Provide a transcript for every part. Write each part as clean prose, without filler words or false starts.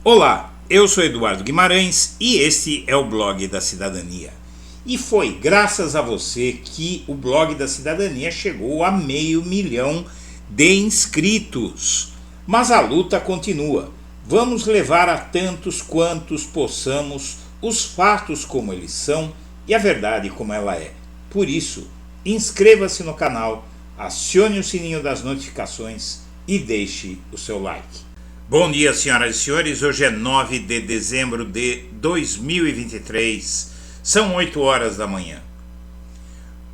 Olá, eu sou Eduardo Guimarães e este é o Blog da Cidadania. E foi graças a você que o Blog da Cidadania chegou a 500 mil de inscritos. Mas a luta continua. Vamos levar a tantos quantos possamos os fatos como eles são e a verdade como ela é. Por isso, inscreva-se no canal, acione o sininho das notificações e deixe o seu like. Bom dia, senhoras e senhores. Hoje é 9 de dezembro de 2023. São 8 horas da manhã.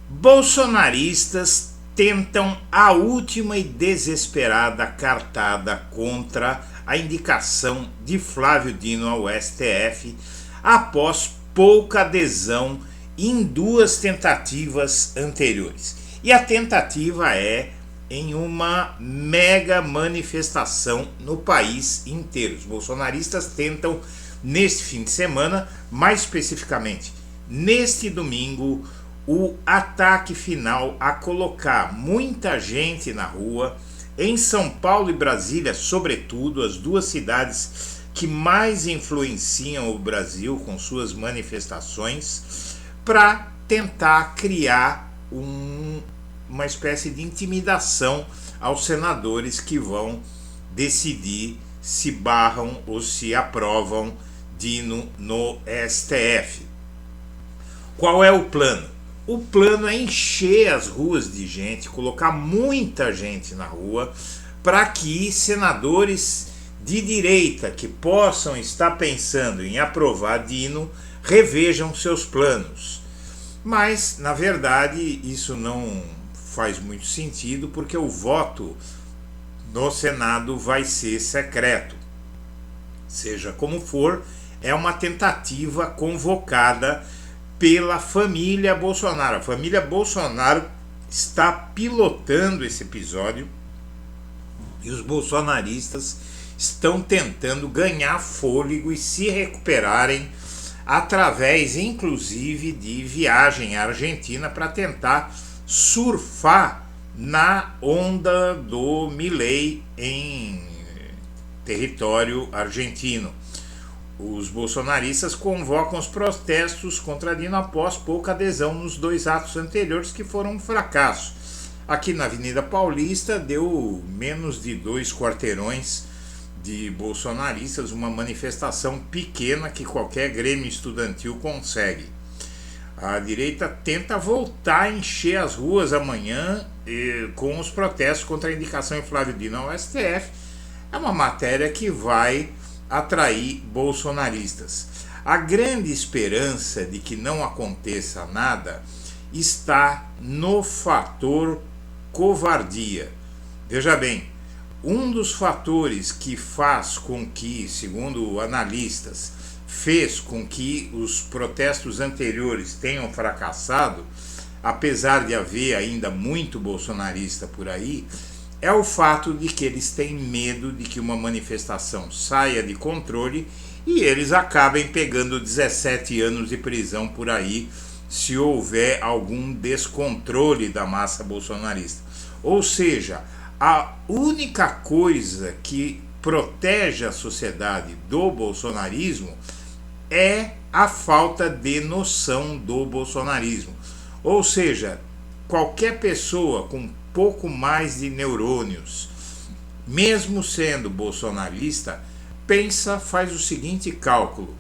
Bolsonaristas tentam a última e desesperada cartada contra a indicação de Flávio Dino ao STF após pouca adesão em duas tentativas anteriores. E a tentativa é em uma mega manifestação no país inteiro. Os bolsonaristas tentam, neste fim de semana, mais especificamente neste domingo, o ataque final a colocar muita gente na rua, em São Paulo e Brasília, sobretudo, as duas cidades que mais influenciam o Brasil com suas manifestações, para tentar criar uma espécie de intimidação aos senadores que vão decidir se barram ou se aprovam Dino no STF. Qual é o plano? O plano é encher as ruas de gente, colocar muita gente na rua, para que senadores de direita que possam estar pensando em aprovar Dino revejam seus planos. Mas, na verdade, isso não faz muito sentido, porque o voto no Senado vai ser secreto. Seja como for, é uma tentativa convocada pela família Bolsonaro. A família Bolsonaro está pilotando esse episódio e os bolsonaristas estão tentando ganhar fôlego e se recuperarem através, inclusive, de viagem à Argentina para tentar surfar na onda do Milei em território argentino. Os bolsonaristas convocam os protestos contra Dino após pouca adesão nos dois atos anteriores, que foram um fracasso. Aqui na Avenida Paulista deu menos de 2 quarteirões de bolsonaristas, uma manifestação pequena que qualquer grêmio estudantil consegue. A direita tenta voltar a encher as ruas amanhã com os protestos contra a indicação de Flávio Dino ao STF. É uma matéria que vai atrair bolsonaristas. A grande esperança de que não aconteça nada está no fator covardia. Veja bem, um dos fatores que faz com que, segundo analistas, fez com que os protestos anteriores tenham fracassado, apesar de haver ainda muito bolsonarista por aí, é o fato de que eles têm medo de que uma manifestação saia de controle e eles acabem pegando 17 anos de prisão por aí, se houver algum descontrole da massa bolsonarista. Ou seja, a única coisa que protege a sociedade do bolsonarismo é a falta de noção do bolsonarismo. Ou seja, qualquer pessoa com pouco mais de neurônios, mesmo sendo bolsonarista, faz o seguinte cálculo: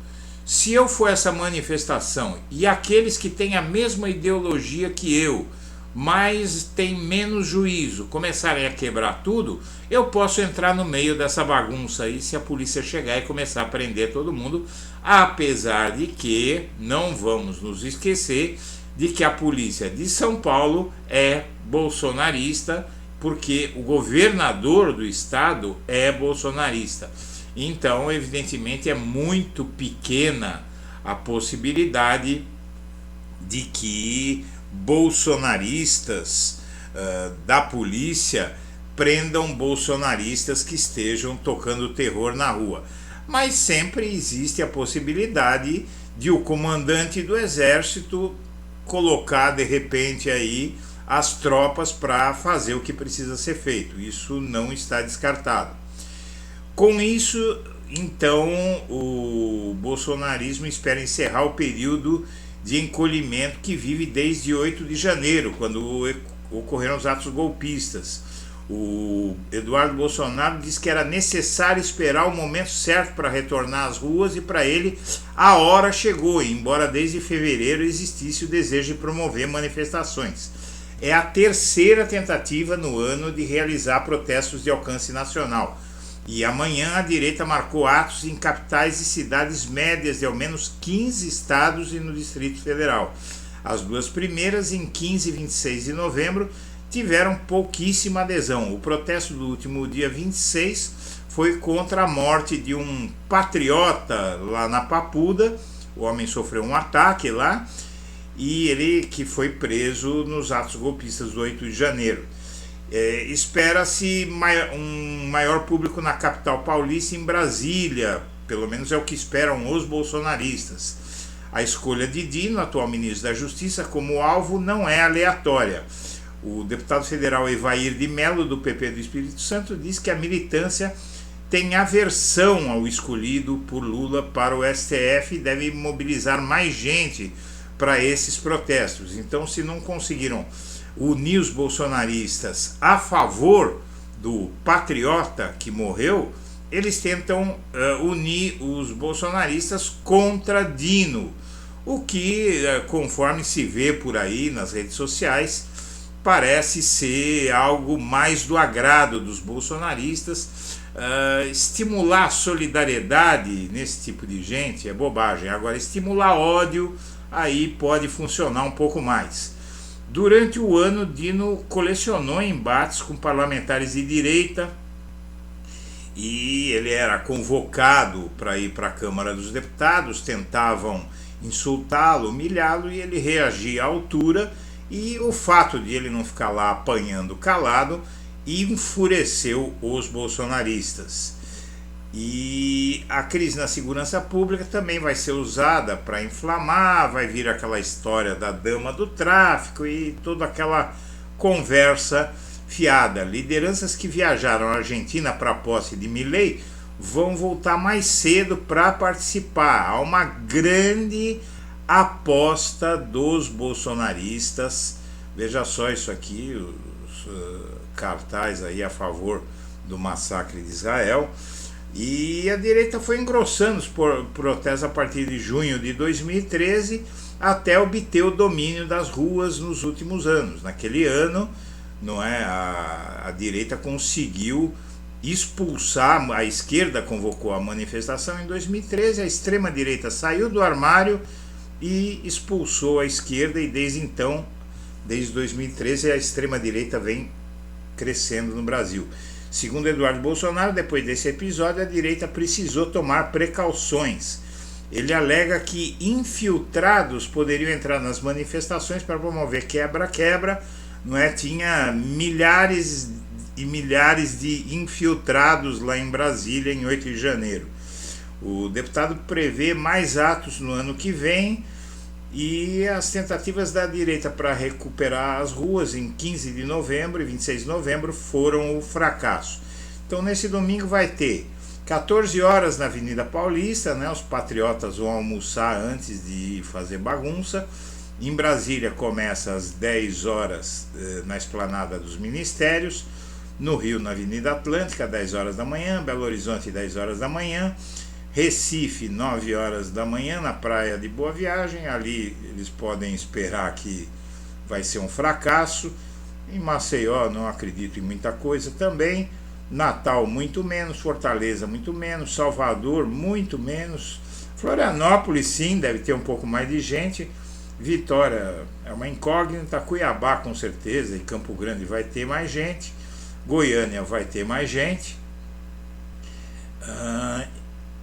se eu for essa manifestação e aqueles que têm a mesma ideologia que eu, mas têm menos juízo, começarem a quebrar tudo, eu posso entrar no meio dessa bagunça aí se a polícia chegar e começar a prender todo mundo, apesar de que não vamos nos esquecer de que a polícia de São Paulo é bolsonarista, porque o governador do estado é bolsonarista. Então, evidentemente, é muito pequena a possibilidade de que bolsonaristas da polícia prendam bolsonaristas que estejam tocando terror na rua. Mas sempre existe a possibilidade de o comandante do exército colocar de repente aí as tropas para fazer o que precisa ser feito. Isso não está descartado. Com isso, então o bolsonarismo espera encerrar o período de encolhimento que vive desde 8 de janeiro, quando ocorreram os atos golpistas. O Eduardo Bolsonaro disse que era necessário esperar o momento certo para retornar às ruas, e para ele a hora chegou, embora desde fevereiro existisse o desejo de promover manifestações. É a terceira tentativa no ano de realizar protestos de alcance nacional. E amanhã a direita marcou atos em capitais e cidades médias de ao menos 15 estados e no Distrito Federal. As duas primeiras, em 15 e 26 de novembro, tiveram pouquíssima adesão. O protesto do último dia 26 foi contra a morte de um patriota lá na Papuda. O homem sofreu um ataque lá e ele que foi preso nos atos golpistas do 8 de janeiro. Espera-se um maior público na capital paulista e em Brasília, pelo menos é o que esperam os bolsonaristas. A escolha de Dino, atual ministro da Justiça, como alvo não é aleatória. O deputado federal Evair de Mello, do PP do Espírito Santo, diz que a militância tem aversão ao escolhido por Lula para o STF e deve mobilizar mais gente para esses protestos. Então, se não conseguiram unir os bolsonaristas a favor do patriota que morreu, eles tentam unir os bolsonaristas contra Dino, o que, conforme se vê por aí nas redes sociais, parece ser algo mais do agrado dos bolsonaristas. Estimular a solidariedade nesse tipo de gente é bobagem. Agora, estimular ódio, aí pode funcionar um pouco mais. Durante o ano, Dino colecionou embates com parlamentares de direita e ele era convocado para ir para a Câmara dos Deputados, tentavam insultá-lo, humilhá-lo, e ele reagia à altura, e o fato de ele não ficar lá apanhando calado enfureceu os bolsonaristas. E a crise na segurança pública também vai ser usada para inflamar, vai vir aquela história da dama do tráfico e toda aquela conversa fiada. Lideranças que viajaram à Argentina para a posse de Milei vão voltar mais cedo para participar. Há uma grande aposta dos bolsonaristas. Veja só isso aqui, os cartazes aí a favor do massacre de Israel. E a direita foi engrossando os protestos a partir de junho de 2013 até obter o domínio das ruas nos últimos anos. Naquele ano, não é, a direita conseguiu expulsar, a esquerda convocou a manifestação em 2013, a extrema-direita saiu do armário e expulsou a esquerda, e desde então, desde 2013, a extrema-direita vem crescendo no Brasil. Segundo Eduardo Bolsonaro, depois desse episódio, a direita precisou tomar precauções. Ele alega que infiltrados poderiam entrar nas manifestações para promover quebra-quebra, não é? Tinha milhares e milhares de infiltrados lá em Brasília em 8 de janeiro. O deputado prevê mais atos no ano que vem, e as tentativas da direita para recuperar as ruas em 15 de novembro e 26 de novembro foram um fracasso. Então, nesse domingo vai ter 14 horas na Avenida Paulista, né? Os patriotas vão almoçar antes de fazer bagunça. Em Brasília começa às 10 horas na Esplanada dos Ministérios. No Rio, na Avenida Atlântica, 10 horas da manhã. Belo Horizonte, 10 horas da manhã. Recife, 9 horas da manhã, na Praia de Boa Viagem. Ali eles podem esperar que vai ser um fracasso. Em Maceió não acredito em muita coisa também. Natal muito menos, Fortaleza muito menos, Salvador muito menos, Florianópolis sim, deve ter um pouco mais de gente. Vitória é uma incógnita, Cuiabá com certeza, e Campo Grande vai ter mais gente, Goiânia vai ter mais gente.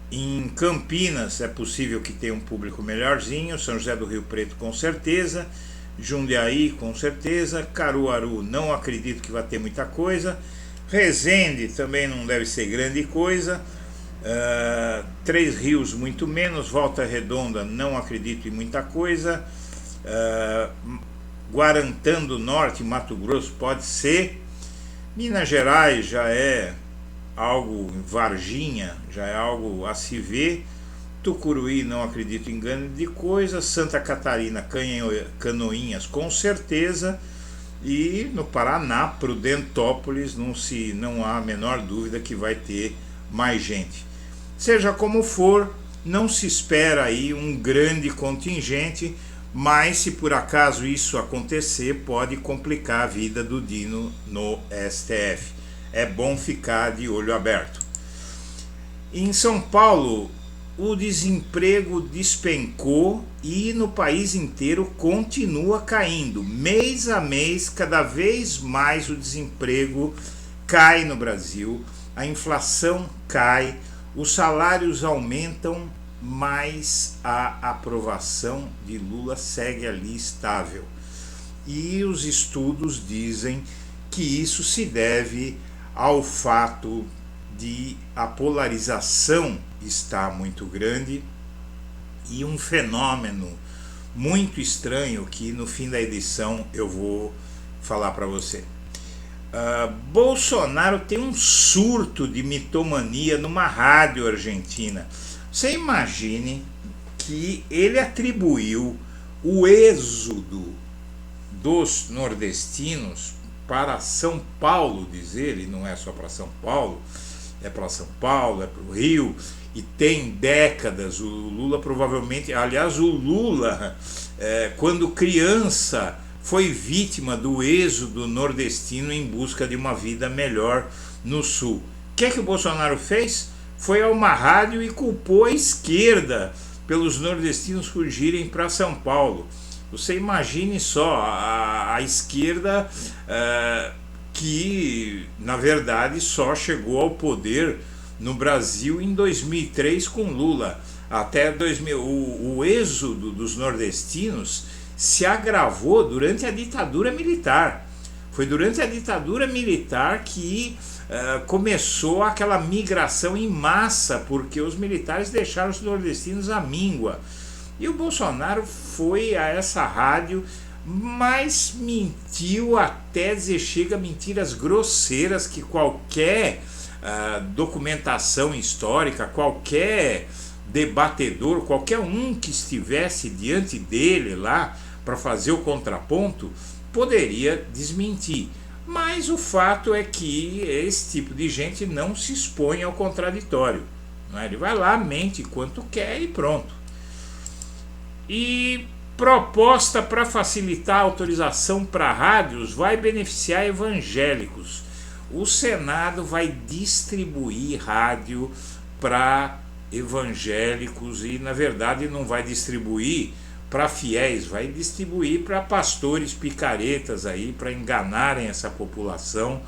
Em Campinas é possível que tenha um público melhorzinho, São José do Rio Preto com certeza, Jundiaí com certeza, Caruaru não acredito que vai ter muita coisa, Resende também não deve ser grande coisa, Três Rios muito menos, Volta Redonda não acredito em muita coisa, Guarantã do Norte, Mato Grosso pode ser, Minas Gerais já é algo em Varginha, já é algo a se ver. Tucuruí, não acredito em grande coisa. Santa Catarina, Canoinhas, com certeza. E no Paraná, Prudentópolis, não há a menor dúvida que vai ter mais gente. Seja como for, não se espera aí um grande contingente, mas se por acaso isso acontecer, pode complicar a vida do Dino no STF. É bom ficar de olho aberto. Em São Paulo, o desemprego despencou e no país inteiro continua caindo. Mês a mês, cada vez mais o desemprego cai no Brasil, a inflação cai, os salários aumentam, mas a aprovação de Lula segue ali estável. E os estudos dizem que isso se deve ao fato de a polarização estar muito grande e um fenômeno muito estranho que no fim da edição eu vou falar para você. Bolsonaro tem um surto de mitomania numa rádio argentina. Você imagine que ele atribuiu o êxodo dos nordestinos para São Paulo, diz ele, não é só para São Paulo, é para São Paulo, é para o Rio, e tem décadas. O Lula provavelmente, aliás, o Lula, quando criança, foi vítima do êxodo nordestino em busca de uma vida melhor no sul. O que é que o Bolsonaro fez? Foi a uma rádio e culpou a esquerda pelos nordestinos fugirem para São Paulo. Você imagine só, a esquerda que, na verdade, só chegou ao poder no Brasil em 2003 com Lula. Até o êxodo dos nordestinos se agravou durante a ditadura militar. Foi durante a ditadura militar que começou aquela migração em massa, porque os militares deixaram os nordestinos à míngua. E o Bolsonaro foi a essa rádio, mas mentiu até dizer chega, mentiras grosseiras que qualquer documentação histórica, qualquer debatedor, qualquer um que estivesse diante dele lá para fazer o contraponto, poderia desmentir. Mas o fato é que esse tipo de gente não se expõe ao contraditório. Não é? Ele vai lá, mente quanto quer e pronto. E proposta para facilitar a autorização para rádios vai beneficiar evangélicos. O Senado vai distribuir rádio para evangélicos e, na verdade, não vai distribuir para fiéis, vai distribuir para pastores picaretas aí, para enganarem essa população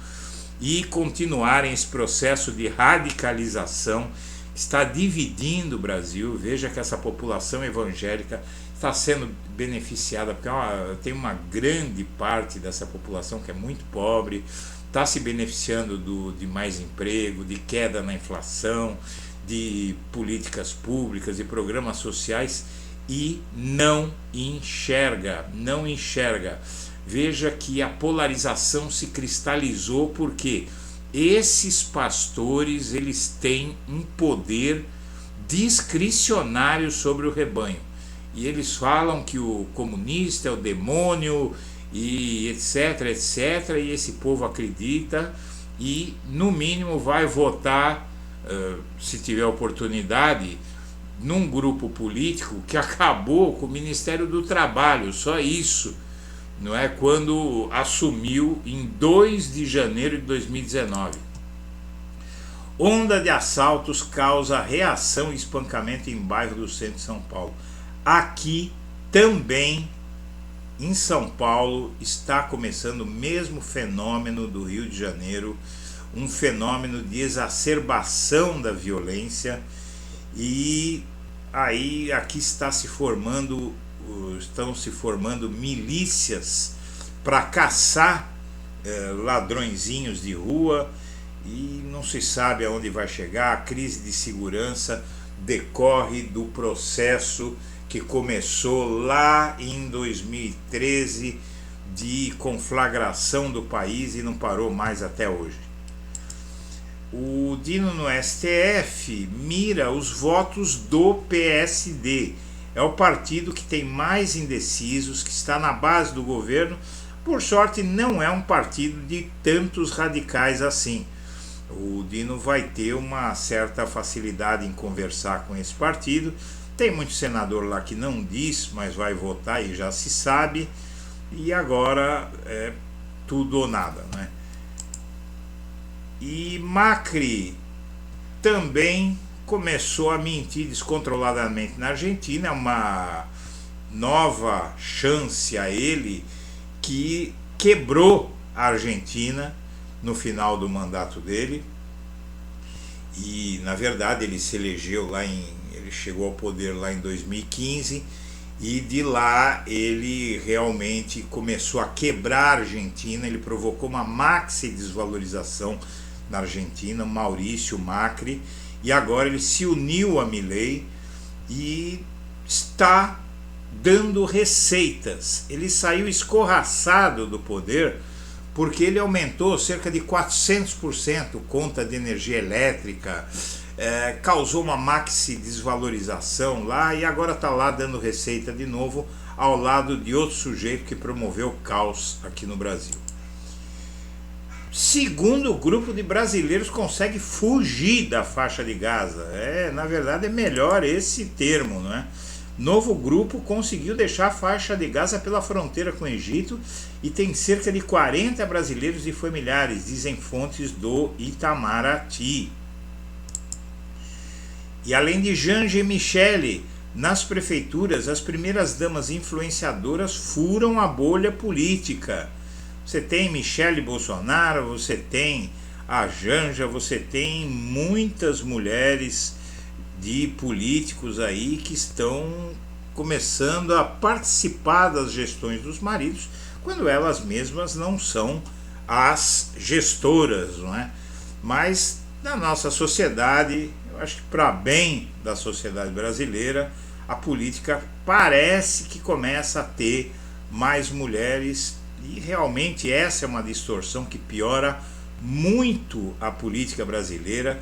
e continuarem esse processo de radicalização que está dividindo o Brasil. Veja que essa população evangélica está sendo beneficiada, porque tem uma grande parte dessa população que é muito pobre, está se beneficiando de mais emprego, de queda na inflação, de políticas públicas e programas sociais, e não enxerga. Veja que a polarização se cristalizou porque esses pastores, eles têm um poder discricionário sobre o rebanho. E eles falam que o comunista é o demônio e etc, e esse povo acredita e no mínimo vai votar, se tiver oportunidade, num grupo político que acabou com o Ministério do Trabalho, só isso, não é? Quando assumiu em 2 de janeiro de 2019. Onda de assaltos causa reação e espancamento em bairro do centro de São Paulo. Aqui também em São Paulo está começando o mesmo fenômeno do Rio de Janeiro, um fenômeno de exacerbação da violência, e aí aqui estão se formando milícias para caçar ladrõezinhos de rua, e não se sabe aonde vai chegar. A crise de segurança decorre do processo que começou lá em 2013 de conflagração do país e não parou mais até hoje. O Dino no STF mira os votos do PSD. É o partido que tem mais indecisos, que está na base do governo. Por sorte, não é um partido de tantos radicais assim. O Dino vai ter uma certa facilidade em conversar com esse partido. Tem muito senador lá que não diz, mas vai votar e já se sabe. E agora é tudo ou nada, né? E Macri também começou a mentir descontroladamente na Argentina. É uma nova chance a ele, que quebrou a Argentina no final do mandato dele. E na verdade ele se elegeu ele chegou ao poder lá em 2015, e de lá ele realmente começou a quebrar a Argentina. Ele provocou uma maxi desvalorização na Argentina, Maurício Macri, e agora ele se uniu a Milei e está dando receitas. Ele saiu escorraçado do poder porque ele aumentou cerca de 400% conta de energia elétrica, causou uma maxi desvalorização lá, e agora está lá dando receita de novo, ao lado de outro sujeito que promoveu o caos aqui no Brasil. Segundo grupo de brasileiros consegue fugir da faixa de Gaza. Na verdade é melhor esse termo, não é? Novo grupo conseguiu deixar a faixa de Gaza pela fronteira com o Egito e tem cerca de 40 brasileiros e familiares, dizem fontes do Itamaraty. E além de Janja e Michele, nas prefeituras as primeiras damas influenciadoras furam a bolha política. Você tem Michele Bolsonaro, você tem a Janja, você tem muitas mulheres de políticos aí que estão começando a participar das gestões dos maridos, quando elas mesmas não são as gestoras, não é? Mas na nossa sociedade, eu acho que para bem da sociedade brasileira, a política parece que começa a ter mais mulheres. E realmente essa é uma distorção que piora muito a política brasileira.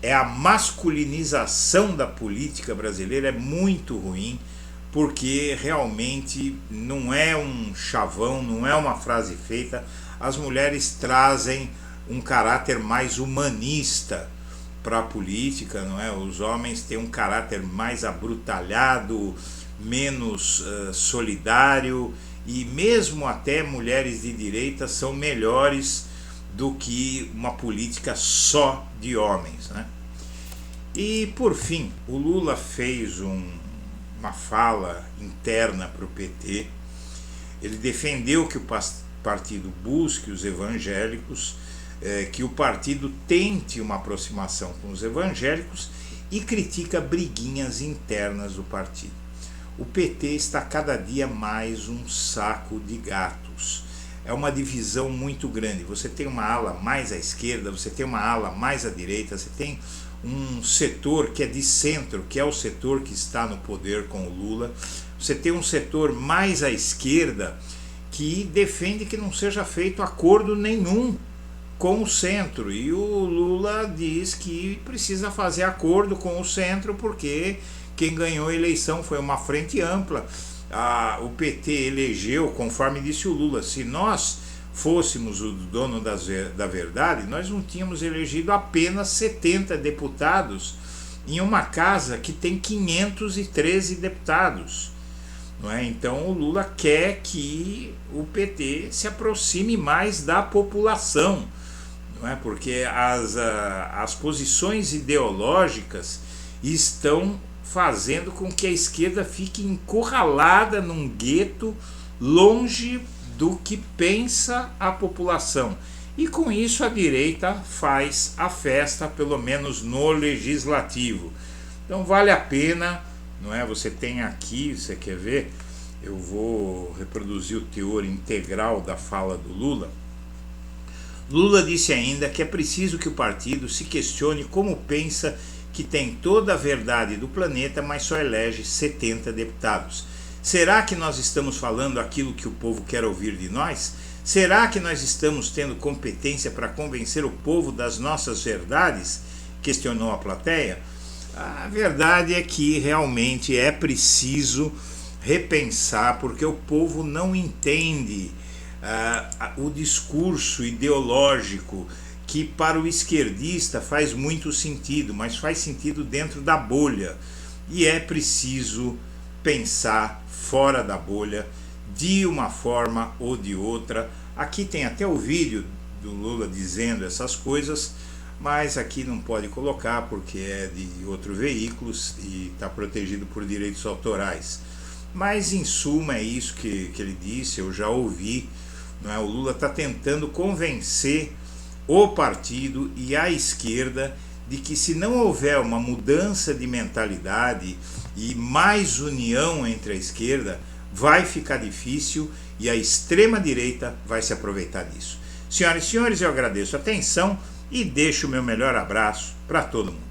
É a masculinização da política brasileira, é muito ruim, porque realmente não é um chavão, não é uma frase feita. As mulheres trazem um caráter mais humanista para a política, não é? Os homens têm um caráter mais abrutalhado, menos solidário. E mesmo até mulheres de direita são melhores do que uma política só de homens, né? E por fim, o Lula fez uma fala interna para o PT. Ele defendeu que o partido busque os evangélicos, que o partido tente uma aproximação com os evangélicos, e critica briguinhas internas do partido. O PT está cada dia mais um saco de gatos. É uma divisão muito grande. Você tem uma ala mais à esquerda, você tem uma ala mais à direita, você tem um setor que é de centro, que é o setor que está no poder com o Lula. Você tem um setor mais à esquerda que defende que não seja feito acordo nenhum com o centro. E o Lula diz que precisa fazer acordo com o centro porque quem ganhou a eleição foi uma frente ampla. O PT elegeu, conforme disse o Lula, se nós fôssemos o dono da verdade, nós não tínhamos elegido apenas 70 deputados em uma casa que tem 513 deputados. Não é? Então o Lula quer que o PT se aproxime mais da população, não é? Porque as posições ideológicas estão fazendo com que a esquerda fique encurralada num gueto, longe do que pensa a população. E com isso a direita faz a festa, pelo menos no legislativo. Então vale a pena, não é? Você tem aqui, você quer ver? Eu vou reproduzir o teor integral da fala do Lula. Lula disse ainda que é preciso que o partido se questione como pensa que tem toda a verdade do planeta, mas só elege 70 deputados. Será que nós estamos falando aquilo que o povo quer ouvir de nós? Será que nós estamos tendo competência para convencer o povo das nossas verdades? Questionou a plateia. A verdade é que realmente é preciso repensar, porque o povo não entende o discurso ideológico que para o esquerdista faz muito sentido, mas faz sentido dentro da bolha. E é preciso pensar fora da bolha, de uma forma ou de outra. Aqui tem até o vídeo do Lula dizendo essas coisas, mas aqui não pode colocar porque é de outro veículo e está protegido por direitos autorais. Mas em suma é isso que ele disse, eu já ouvi, não é? O Lula está tentando convencer o partido e a esquerda de que se não houver uma mudança de mentalidade e mais união entre a esquerda, vai ficar difícil e a extrema-direita vai se aproveitar disso. Senhoras e senhores, eu agradeço a atenção e deixo o meu melhor abraço para todo mundo.